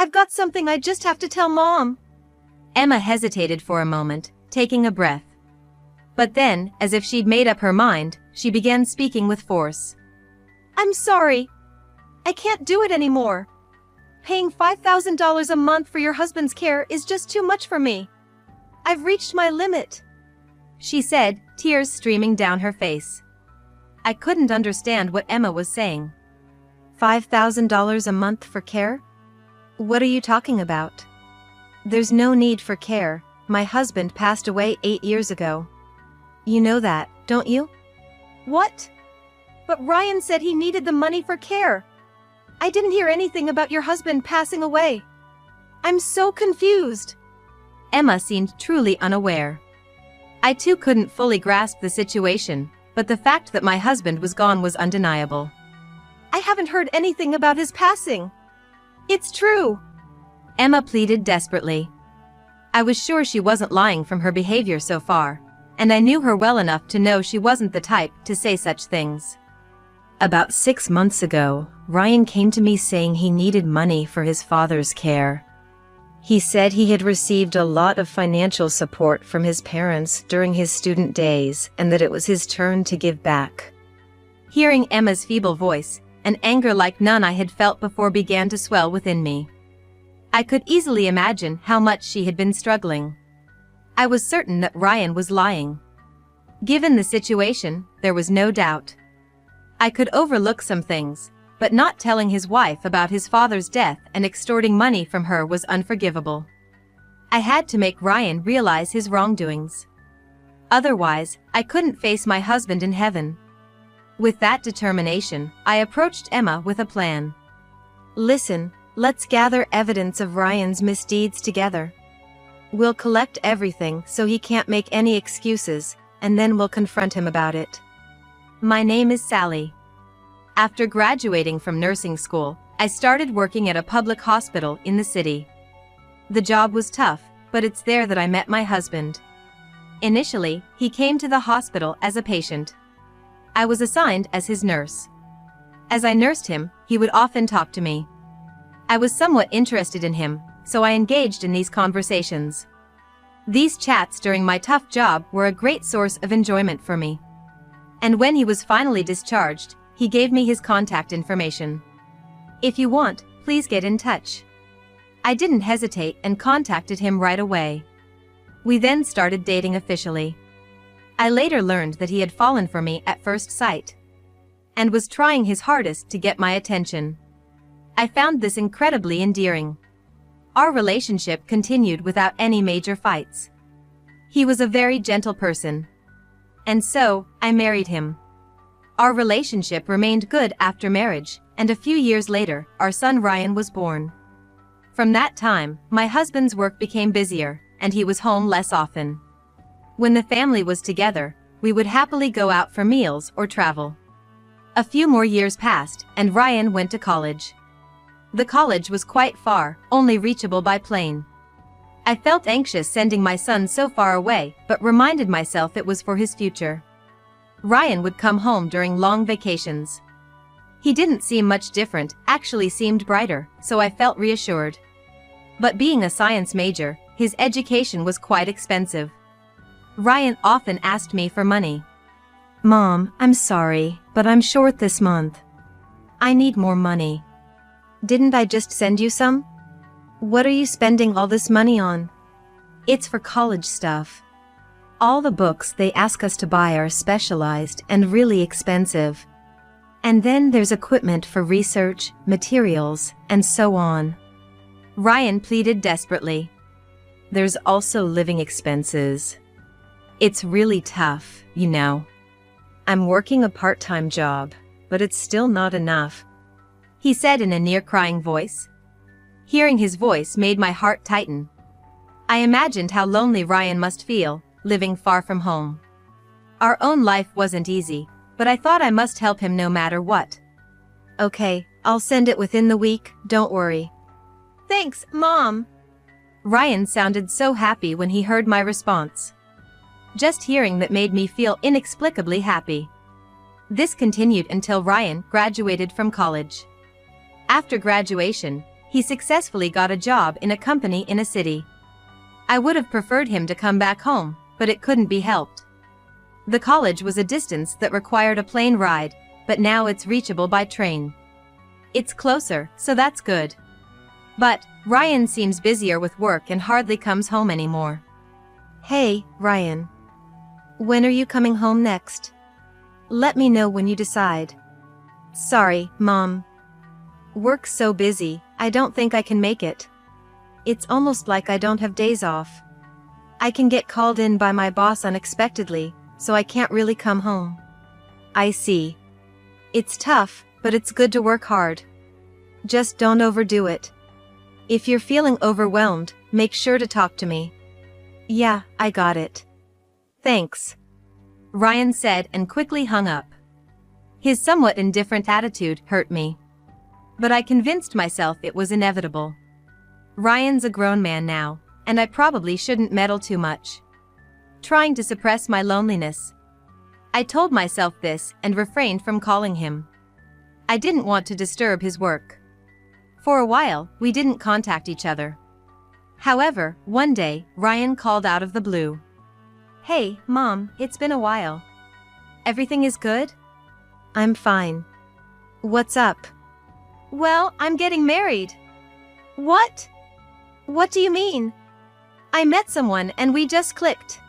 I've got something I just have to tell Mom. Emma hesitated for a moment, taking a breath. But then, as if she'd made up her mind, she began speaking with force. I'm sorry. I can't do it anymore. Paying $5,000 a month for your husband's care is just too much for me. I've reached my limit, she said, tears streaming down her face. I couldn't understand what Emma was saying. $5,000 a month for care? What are you talking about? There's no need for care. My husband passed away 8 years ago. You know that, don't you? What? But Ryan said he needed the money for care. I didn't hear anything about your husband passing away. I'm so confused. Emma seemed truly unaware. I too couldn't fully grasp the situation, but the fact that my husband was gone was undeniable. I haven't heard anything about his passing. It's true. Emma pleaded desperately. I was sure she wasn't lying from her behavior so far, and I knew her well enough to know she wasn't the type to say such things. About 6 months ago, Ryan came to me saying he needed money for his father's care. He said he had received a lot of financial support from his parents during his student days and that it was his turn to give back. Hearing Emma's feeble voice, an anger like none I had felt before began to swell within me. I could easily imagine how much she had been struggling. I was certain that Ryan was lying. Given the situation, there was no doubt. I could overlook some things, but not telling his wife about his father's death and extorting money from her was unforgivable. I had to make Ryan realize his wrongdoings. Otherwise, I couldn't face my husband in heaven. With that determination, I approached Emma with a plan. Listen, let's gather evidence of Ryan's misdeeds together. We'll collect everything so he can't make any excuses, and then we'll confront him about it. My name is Sally. After graduating from nursing school, I started working at a public hospital in the city. The job was tough, but it's there that I met my husband. Initially, he came to the hospital as a patient. I was assigned as his nurse. As I nursed him, he would often talk to me. I was somewhat interested in him, so I engaged in these conversations. These chats during my tough job were a great source of enjoyment for me. And when he was finally discharged, he gave me his contact information. If you want, please get in touch. I didn't hesitate and contacted him right away. We then started dating officially. I later learned that he had fallen for me at first sight and was trying his hardest to get my attention. I found this incredibly endearing. Our relationship continued without any major fights. He was a very gentle person. And so, I married him. Our relationship remained good after marriage, and a few years later, our son Ryan was born. From that time, my husband's work became busier, and he was home less often. When the family was together, we would happily go out for meals or travel. A few more years passed, and Ryan went to college. The college was quite far, only reachable by plane. I felt anxious sending my son so far away, but reminded myself it was for his future. Ryan would come home during long vacations. He didn't seem much different, actually seemed brighter, so I felt reassured. But being a science major, his education was quite expensive. Ryan often asked me for money. Mom, I'm sorry, but I'm short this month. I need more money. Didn't I just send you some? What are you spending all this money on? It's for college stuff. All the books they ask us to buy are specialized and really expensive. And then there's equipment for research, materials, and so on. Ryan pleaded desperately. There's also living expenses. It's really tough, you know. I'm working a part-time job, but it's still not enough, he said in a near-crying voice. Hearing his voice made my heart tighten. I imagined how lonely Ryan must feel, living far from home. Our own life wasn't easy, but I thought I must help him no matter what. Okay, I'll send it within the week, don't worry. Thanks, Mom. Ryan sounded so happy when he heard my response. Just hearing that made me feel inexplicably happy. This continued until Ryan graduated from college. After graduation, he successfully got a job in a company in a city. I would have preferred him to come back home, but it couldn't be helped. The college was a distance that required a plane ride, but now it's reachable by train. It's closer, so that's good. But Ryan seems busier with work and hardly comes home anymore. Hey, Ryan. When are you coming home next? Let me know when you decide. Sorry, Mom. Work's so busy, I don't think I can make it. It's almost like I don't have days off. I can get called in by my boss unexpectedly, so I can't really come home. I see. It's tough, but it's good to work hard. Just don't overdo it. If you're feeling overwhelmed, make sure to talk to me. Yeah, I got it. Thanks. Ryan said and quickly hung up. His somewhat indifferent attitude hurt me. But I convinced myself it was inevitable. Ryan's a grown man now, and I probably shouldn't meddle too much. Trying to suppress my loneliness, I told myself this and refrained from calling him. I didn't want to disturb his work. For a while, we didn't contact each other. However, one day, Ryan called out of the blue. Hey, Mom, it's been a while. Everything is good? I'm fine. What's up? Well, I'm getting married. What? What do you mean? I met someone and we just clicked.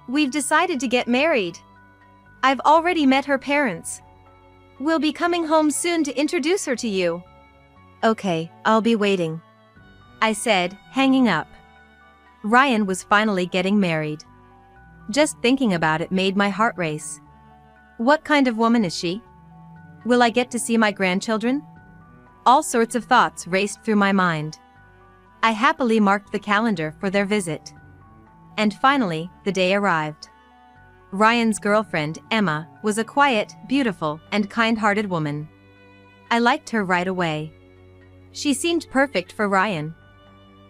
We've decided to get married. I've already met her parents. We'll be coming home soon to introduce her to you. Okay, I'll be waiting, I said, hanging up. Ryan was finally getting married. Just thinking about it made my heart race. What kind of woman is she? Will I get to see my grandchildren? All sorts of thoughts raced through my mind. I happily marked the calendar for their visit. And finally, the day arrived. Ryan's girlfriend, Emma, was a quiet, beautiful, and kind-hearted woman. I liked her right away. She seemed perfect for Ryan.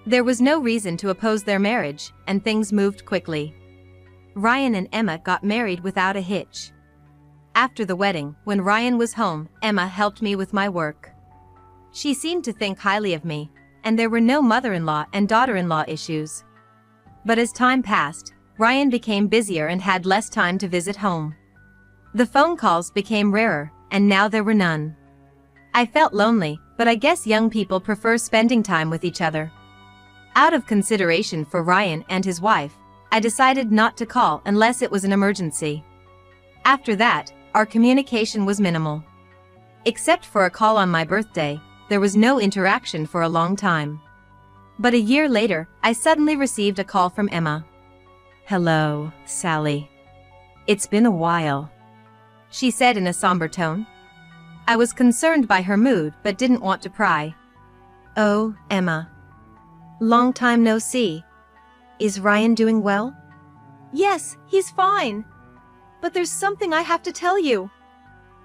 There was no reason to oppose their marriage, and things moved quickly. Ryan and Emma got married without a hitch. After the wedding, when Ryan was home, Emma helped me with my work. She seemed to think highly of me, and there were no mother-in-law and daughter-in-law issues. But as time passed, Ryan became busier and had less time to visit home. The phone calls became rarer, and now there were none. I felt lonely, but I guess young people prefer spending time with each other. Out of consideration for Ryan and his wife, I decided not to call unless it was an emergency. After that, our communication was minimal. Except for a call on my birthday, there was no interaction for a long time. But a year later, I suddenly received a call from Emma. Hello, Sally. It's been a while, she said in a somber tone. I was concerned by her mood but didn't want to pry. Oh, Emma. Long time no see. Is Ryan doing well? Yes, he's fine. But there's something I have to tell you.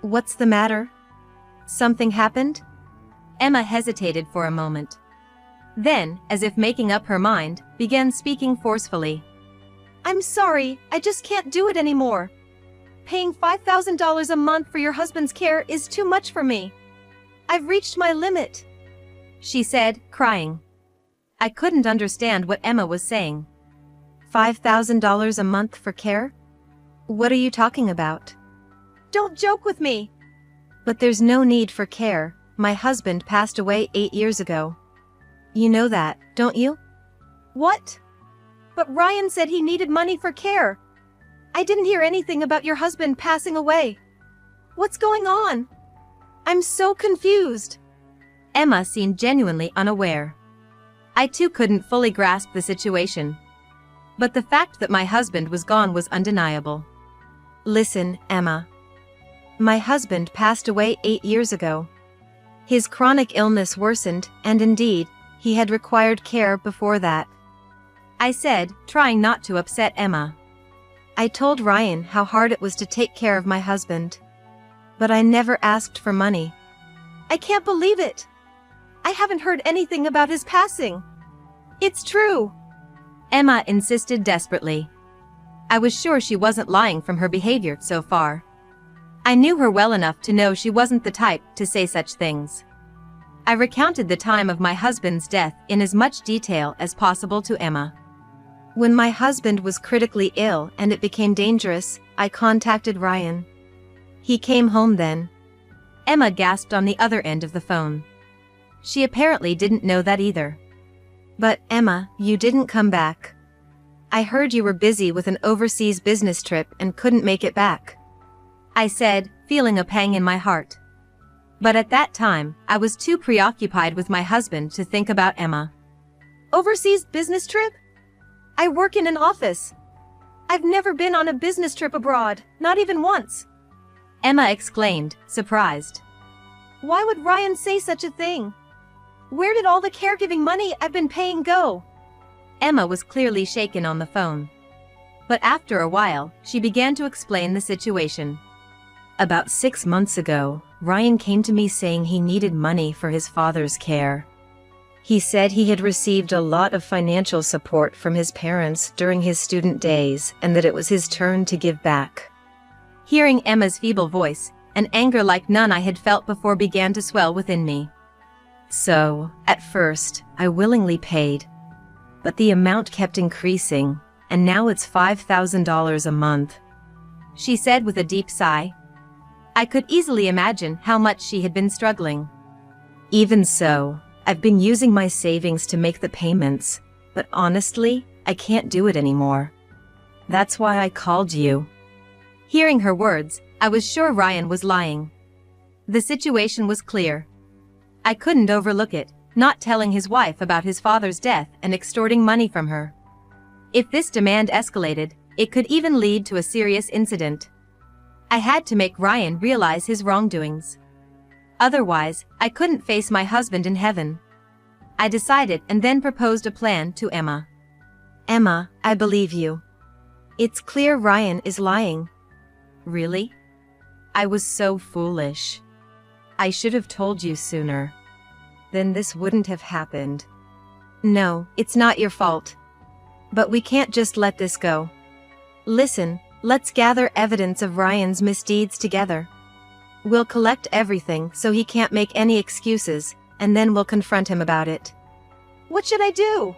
What's the matter? Something happened? Emma hesitated for a moment. Then, as if making up her mind, began speaking forcefully. I'm sorry, I just can't do it anymore. Paying $5,000 a month for your husband's care is too much for me. I've reached my limit, she said, crying. I couldn't understand what Emma was saying. $5,000 a month for care? What are you talking about? Don't joke with me. But there's no need for care. My husband passed away 8 years ago. You know that, don't you? What? But Ryan said he needed money for care. I didn't hear anything about your husband passing away. What's going on? I'm so confused. Emma seemed genuinely unaware. I too couldn't fully grasp the situation. But the fact that my husband was gone was undeniable. Listen, Emma. My husband passed away 8 years ago. His chronic illness worsened, and indeed, he had required care before that, I said, trying not to upset Emma. I told Ryan how hard it was to take care of my husband. But I never asked for money. I can't believe it. I haven't heard anything about his passing. It's true, Emma insisted desperately. I was sure she wasn't lying from her behavior so far. I knew her well enough to know she wasn't the type to say such things. I recounted the time of my husband's death in as much detail as possible to Emma. When my husband was critically ill and it became dangerous, I contacted Ryan. He came home then. Emma gasped on the other end of the phone. She apparently didn't know that either. But, Emma, you didn't come back. I heard you were busy with an overseas business trip and couldn't make it back, I said, feeling a pang in my heart. But at that time, I was too preoccupied with my husband to think about Emma. Overseas business trip? I work in an office. I've never been on a business trip abroad, not even once, Emma exclaimed, surprised. Why would Ryan say such a thing? Where did all the caregiving money I've been paying go? Emma was clearly shaken on the phone. But after a while, she began to explain the situation. About 6 months ago, Ryan came to me saying he needed money for his father's care. He said he had received a lot of financial support from his parents during his student days and that it was his turn to give back. Hearing Emma's feeble voice, an anger like none I had felt before began to swell within me. So, at first, I willingly paid. But the amount kept increasing, and now it's $5,000 a month, she said with a deep sigh. I could easily imagine how much she had been struggling. Even so, I've been using my savings to make the payments, but honestly, I can't do it anymore. That's why I called you. Hearing her words, I was sure Ryan was lying. The situation was clear. I couldn't overlook it, not telling his wife about his father's death and extorting money from her. If this demand escalated, it could even lead to a serious incident. I had to make Ryan realize his wrongdoings. Otherwise, I couldn't face my husband in heaven. I decided and then proposed a plan to Emma. Emma, I believe you. It's clear Ryan is lying. Really? I was so foolish. I should have told you sooner. Then this wouldn't have happened. No, it's not your fault. But we can't just let this go. Listen, let's gather evidence of Ryan's misdeeds together. We'll collect everything so he can't make any excuses, and then we'll confront him about it. What should I do?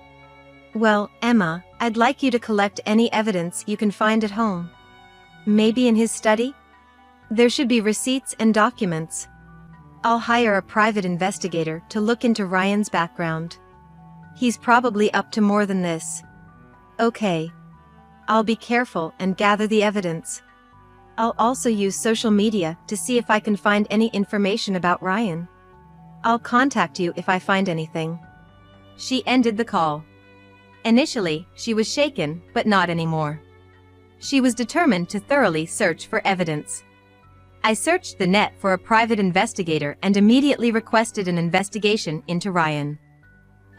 Well, Emma, I'd like you to collect any evidence you can find at home. Maybe in his study? There should be receipts and documents. I'll hire a private investigator to look into Ryan's background. He's probably up to more than this. Okay. I'll be careful and gather the evidence. I'll also use social media to see if I can find any information about Ryan. I'll contact you if I find anything. She ended the call. Initially, she was shaken, but not anymore. She was determined to thoroughly search for evidence. I searched the net for a private investigator and immediately requested an investigation into Ryan.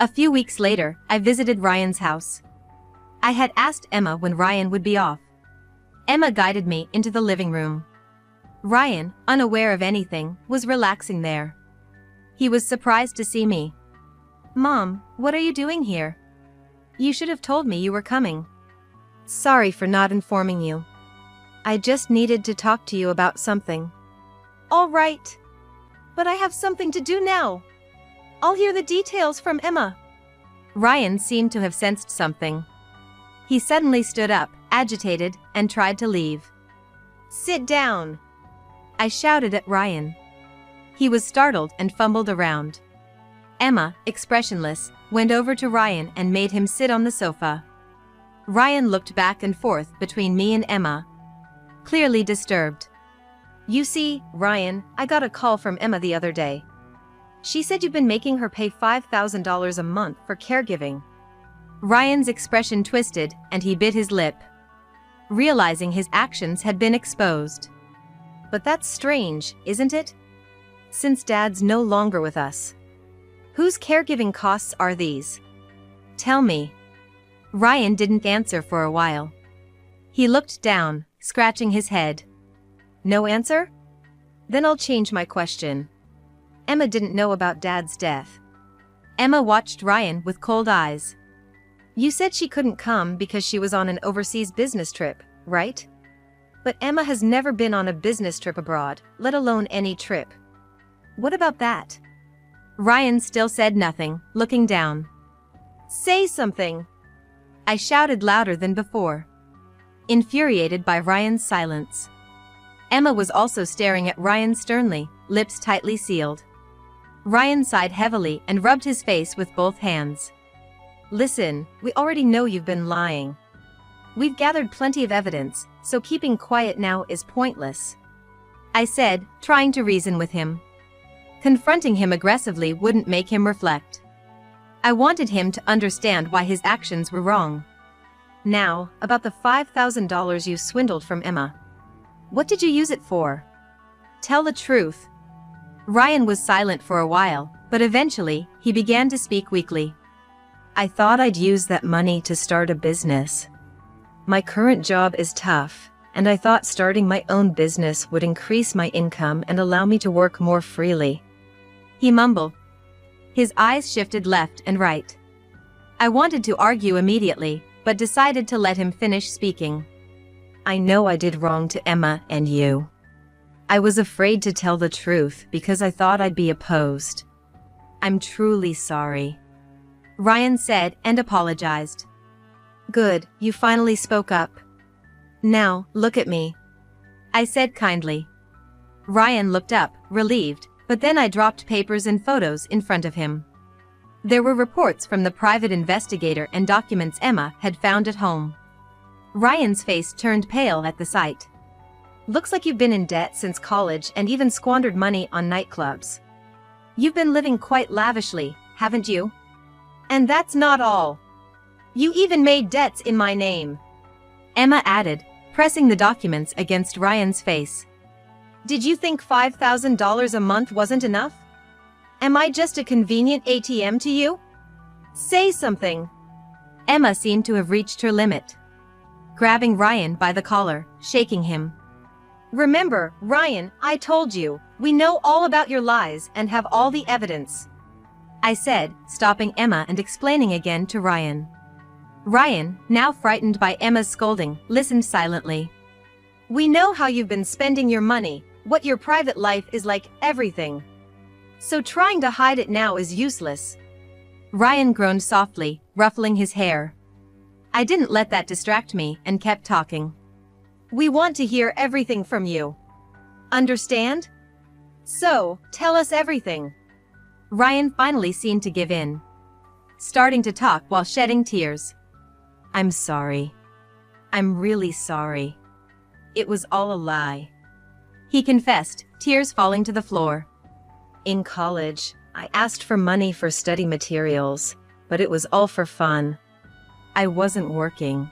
A few weeks later, I visited Ryan's house. I had asked Emma when Ryan would be off. Emma guided me into the living room. Ryan, unaware of anything, was relaxing there. He was surprised to see me. Mom, what are you doing here? You should have told me you were coming. Sorry for not informing you. I just needed to talk to you about something. All right. But I have something to do now. I'll hear the details from Emma. Ryan seemed to have sensed something. He suddenly stood up, agitated, and tried to leave. Sit down, I shouted at Ryan. He was startled and fumbled around. Emma, expressionless, went over to Ryan and made him sit on the sofa. Ryan looked back and forth between me and Emma, clearly disturbed. You see, Ryan, I got a call from Emma the other day. She said you've been making her pay $5,000 a month for caregiving. Ryan's expression twisted and he bit his lip, realizing his actions had been exposed. But that's strange, isn't it? Since Dad's no longer with us. Whose caregiving costs are these? Tell me. Ryan didn't answer for a while. He looked down, scratching his head. No answer? Then I'll change my question. Emma didn't know about Dad's death. Emma watched Ryan with cold eyes. You said she couldn't come because she was on an overseas business trip, right? But Emma has never been on a business trip abroad, let alone any trip. What about that? Ryan still said nothing, looking down. Say something! I shouted louder than before, infuriated by Ryan's silence. Emma was also staring at Ryan sternly, lips tightly sealed. Ryan sighed heavily and rubbed his face with both hands. Listen, we already know you've been lying. We've gathered plenty of evidence, so keeping quiet now is pointless, I said, trying to reason with him. Confronting him aggressively wouldn't make him reflect. I wanted him to understand why his actions were wrong. Now, about the $5,000 you swindled from Emma. What did you use it for? Tell the truth. Ryan was silent for a while, but eventually, he began to speak weakly. I thought I'd use that money to start a business. My current job is tough, and I thought starting my own business would increase my income and allow me to work more freely. He mumbled. His eyes shifted left and right. I wanted to argue immediately, but decided to let him finish speaking. I know I did wrong to Emma and you. I was afraid to tell the truth because I thought I'd be opposed. I'm truly sorry, Ryan said and apologized. Good, you finally spoke up. Now, look at me, I said kindly. Ryan looked up, relieved, but then I dropped papers and photos in front of him. There were reports from the private investigator and documents Emma had found at home. Ryan's face turned pale at the sight. Looks like you've been in debt since college and even squandered money on nightclubs. You've been living quite lavishly, haven't you? And that's not all. You even made debts in my name, Emma added, pressing the documents against Ryan's face. Did you think $5,000 a month wasn't enough? Am I just a convenient ATM to you? Say something. Emma seemed to have reached her limit, grabbing Ryan by the collar, shaking him. Remember, Ryan, I told you, we know all about your lies and have all the evidence, I said, stopping Emma and explaining again to Ryan. Ryan, now frightened by Emma's scolding, listened silently. We know how you've been spending your money, what your private life is like, everything. So trying to hide it now is useless. Ryan groaned softly, ruffling his hair. I didn't let that distract me and kept talking. We want to hear everything from you. Understand? So, tell us everything. Ryan finally seemed to give in, starting to talk while shedding tears. I'm sorry. I'm really sorry. It was all a lie, he confessed, tears falling to the floor. In college, I asked for money for study materials, but it was all for fun. I wasn't working.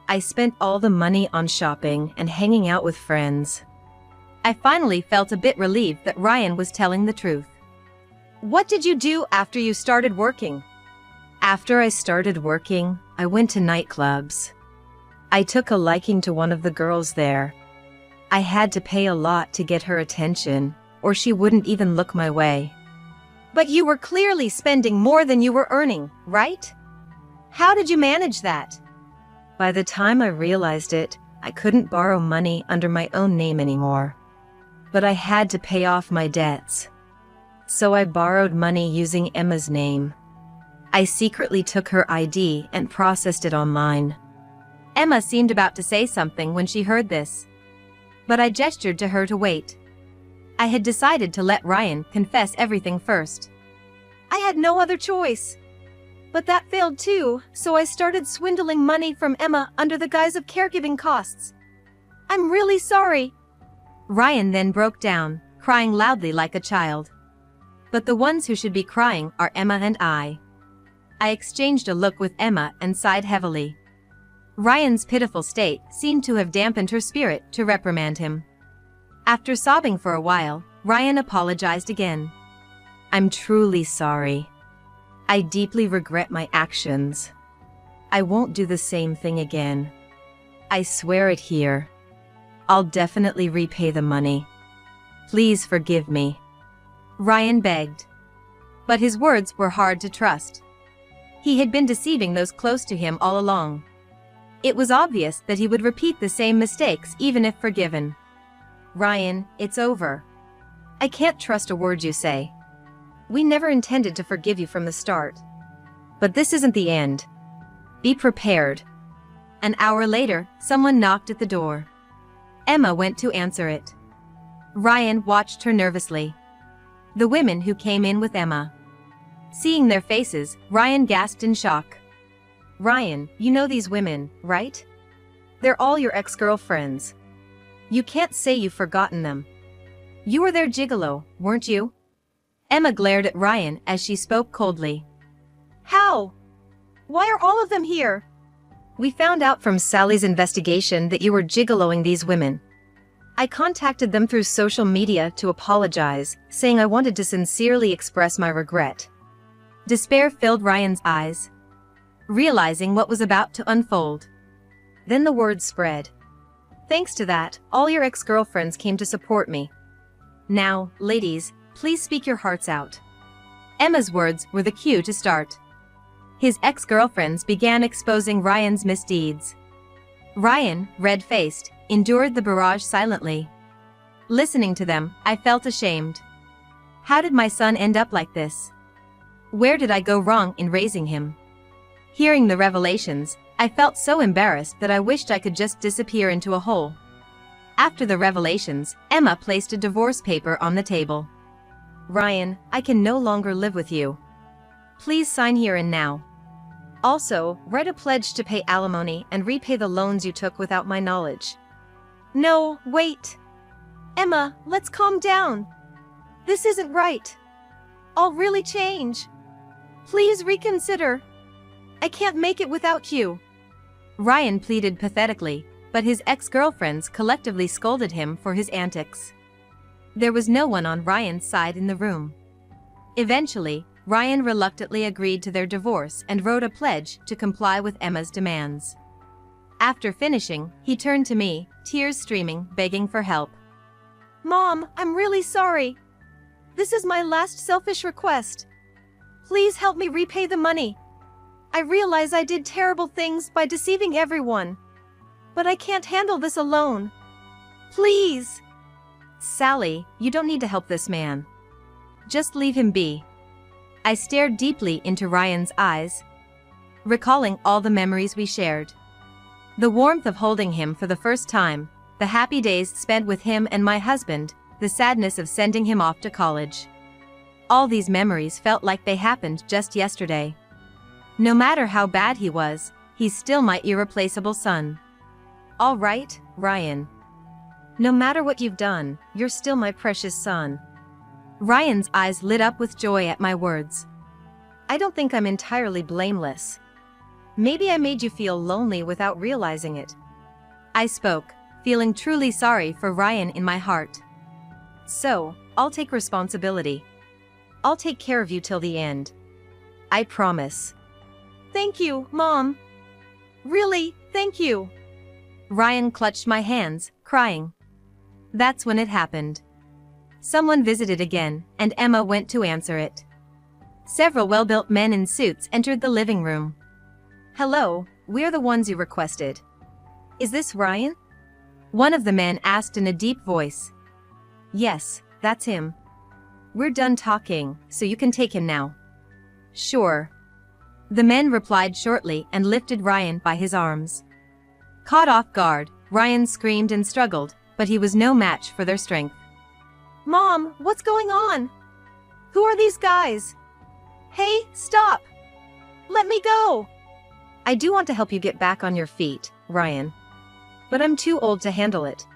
I spent all the money on shopping and hanging out with friends. I finally felt a bit relieved that Ryan was telling the truth. What did you do after you started working? After I started working, I went to nightclubs. I took a liking to one of the girls there. I had to pay a lot to get her attention, or she wouldn't even look my way. But you were clearly spending more than you were earning, right? How did you manage that? By the time I realized it, I couldn't borrow money under my own name anymore. But I had to pay off my debts. So I borrowed money using Emma's name. I secretly took her ID and processed it online. Emma seemed about to say something when she heard this, but I gestured to her to wait. I had decided to let Ryan confess everything first. I had no other choice. But that failed too, so I started swindling money from Emma under the guise of caregiving costs. I'm really sorry. Ryan then broke down, crying loudly like a child. But the ones who should be crying are Emma and I. I exchanged a look with Emma and sighed heavily. Ryan's pitiful state seemed to have dampened her spirit to reprimand him. After sobbing for a while, Ryan apologized again. I'm truly sorry. I deeply regret my actions. I won't do the same thing again. I swear it here. I'll definitely repay the money. Please forgive me, Ryan begged. But his words were hard to trust. He had been deceiving those close to him all along. It was obvious that he would repeat the same mistakes even if forgiven. Ryan, it's over. I can't trust a word you say. we never intended to forgive you from the start. But this isn't the end. Be prepared. An hour later, someone knocked at the door. Emma went to answer it. Ryan watched her nervously. The women who came in with Emma. Seeing their faces, Ryan gasped in shock. Ryan, you know these women, right? They're all your ex-girlfriends. You can't say you've forgotten them. You were their gigolo, weren't you? Emma glared at Ryan as she spoke coldly. How? Why are all of them here? We found out from Sally's investigation that you were gigoloing these women. I contacted them through social media to apologize, saying I wanted to sincerely express my regret. Despair filled Ryan's eyes, realizing what was about to unfold. Then the word spread. Thanks to that, all your ex-girlfriends came to support me. Now, ladies, please speak your hearts out. Emma's words were the cue to start. His ex-girlfriends began exposing Ryan's misdeeds. Ryan, red-faced, endured the barrage silently. Listening to them, I felt ashamed. How did my son end up like this? Where did I go wrong in raising him? Hearing the revelations, I felt so embarrassed that I wished I could just disappear into a hole. After the revelations, Emma placed a divorce paper on the table. Ryan, I can no longer live with you. Please sign here and now. Also, write a pledge to pay alimony and repay the loans you took without my knowledge. No, wait. Emma, let's calm down. This isn't right. I'll really change. Please reconsider. I can't make it without you. Ryan pleaded pathetically, but his ex-girlfriends collectively scolded him for his antics. There was no one on Ryan's side in the room. Eventually, Ryan reluctantly agreed to their divorce and wrote a pledge to comply with Emma's demands. After finishing, he turned to me, tears streaming, begging for help. Mom, I'm really sorry. This is my last selfish request. Please help me repay the money. I realize I did terrible things by deceiving everyone. But I can't handle this alone. Please. Sally, you don't need to help this man. Just leave him be. I stared deeply into Ryan's eyes, recalling all the memories we shared. The warmth of holding him for the first time, the happy days spent with him and my husband, the sadness of sending him off to college. All these memories felt like they happened just yesterday. No matter how bad he was, he's still my irreplaceable son. All right, Ryan. No matter what you've done, you're still my precious son. Ryan's eyes lit up with joy at my words. I don't think I'm entirely blameless. Maybe I made you feel lonely without realizing it. I spoke, feeling truly sorry for Ryan in my heart. So, I'll take responsibility. I'll take care of you till the end. I promise. Thank you, Mom. Really, thank you. Ryan clutched my hands, crying. That's when it happened. Someone visited again, and Emma went to answer it. Several well-built men in suits entered the living room. Hello, we're the ones you requested. Is this Ryan? One of the men asked in a deep voice. Yes, that's him. We're done talking, so you can take him now. Sure. The men replied shortly and lifted Ryan by his arms. Caught off guard, Ryan screamed and struggled, but he was no match for their strength. Mom, what's going on? Who are these guys? Hey, stop! Let me go! I do want to help you get back on your feet, Ryan. But I'm too old to handle it.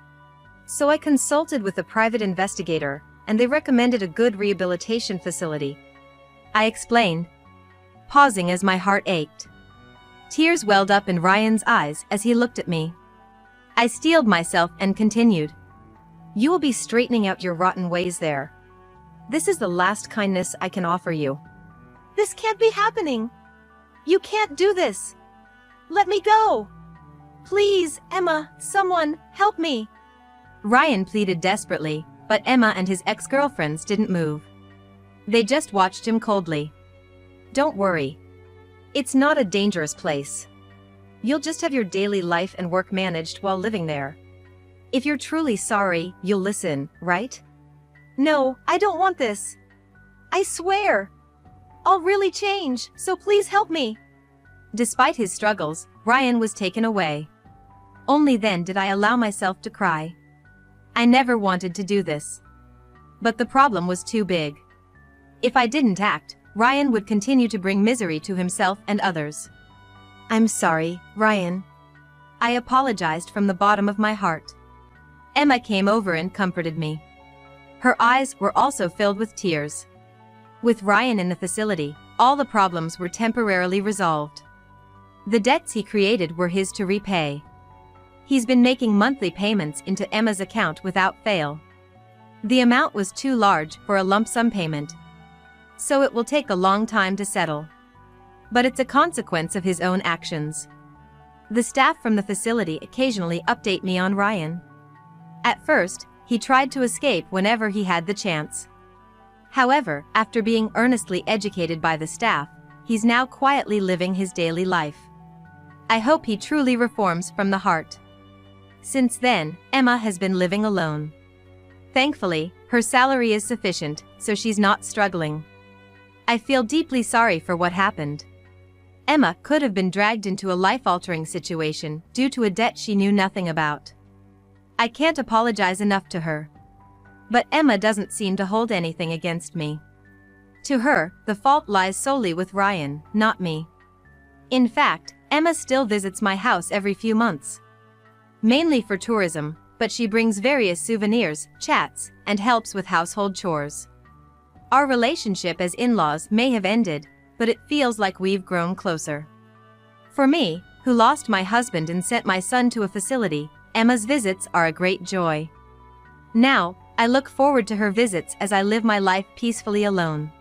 So I consulted with a private investigator, and they recommended a good rehabilitation facility. I explained, pausing as my heart ached. Tears welled up in Ryan's eyes as he looked at me. I steeled myself and continued. You will be straightening out your rotten ways there. This is the last kindness I can offer you. This can't be happening. You can't do this. Let me go. Please, Emma, someone, help me. Ryan pleaded desperately, but Emma and his ex-girlfriends didn't move. They just watched him coldly. Don't worry. It's not a dangerous place. You'll just have your daily life and work managed while living there. If you're truly sorry, you'll listen, right? No, I don't want this. I swear. I'll really change, so please help me. Despite his struggles, Ryan was taken away. Only then did I allow myself to cry. I never wanted to do this. But the problem was too big. If I didn't act, Ryan would continue to bring misery to himself and others. I'm sorry, Ryan. I apologized from the bottom of my heart. Emma came over and comforted me. Her eyes were also filled with tears. With Ryan in the facility, all the problems were temporarily resolved. The debts he created were his to repay. He's been making monthly payments into Emma's account without fail. The amount was too large for a lump sum payment, so it will take a long time to settle. But it's a consequence of his own actions. The staff from the facility occasionally update me on Ryan. At first, he tried to escape whenever he had the chance. However, after being earnestly educated by the staff, he's now quietly living his daily life. I hope he truly reforms from the heart. Since then, Emma has been living alone. Thankfully, her salary is sufficient, so she's not struggling. I feel deeply sorry for what happened. Emma could have been dragged into a life-altering situation due to a debt she knew nothing about. I can't apologize enough to her. But Emma doesn't seem to hold anything against me. To her, the fault lies solely with Ryan, not me. In fact, Emma still visits my house every few months. Mainly for tourism, but she brings various souvenirs, chats, and helps with household chores. Our relationship as in-laws may have ended, but it feels like we've grown closer. For me, who lost my husband and sent my son to a facility, Emma's visits are a great joy. Now, I look forward to her visits as I live my life peacefully alone.